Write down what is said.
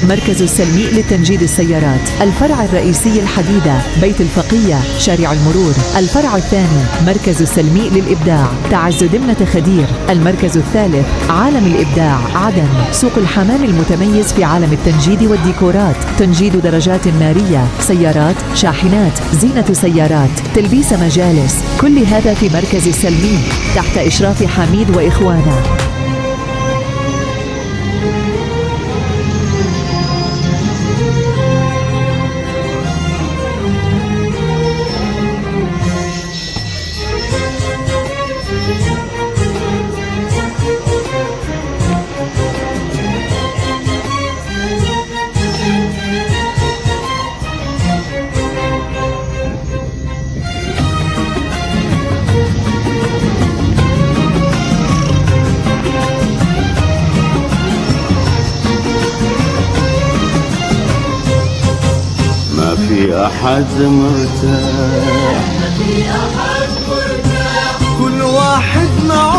مركز السلمي لتنجيد السيارات. الفرع الرئيسي الحديدة بيت الفقية شارع المرور. الفرع الثاني مركز السلمي للإبداع تعز دمنة خدير. المركز الثالث عالم الإبداع عدن. سوق الحمام المتميز في عالم التنجيد والديكورات، تنجيد درجات نارية، سيارات، شاحنات، زينة سيارات، تلبيس مجالس، كل هذا في مركز السلمي تحت إشراف حميد وإخوانه. ما في أحد مرتاح، كل واحد معه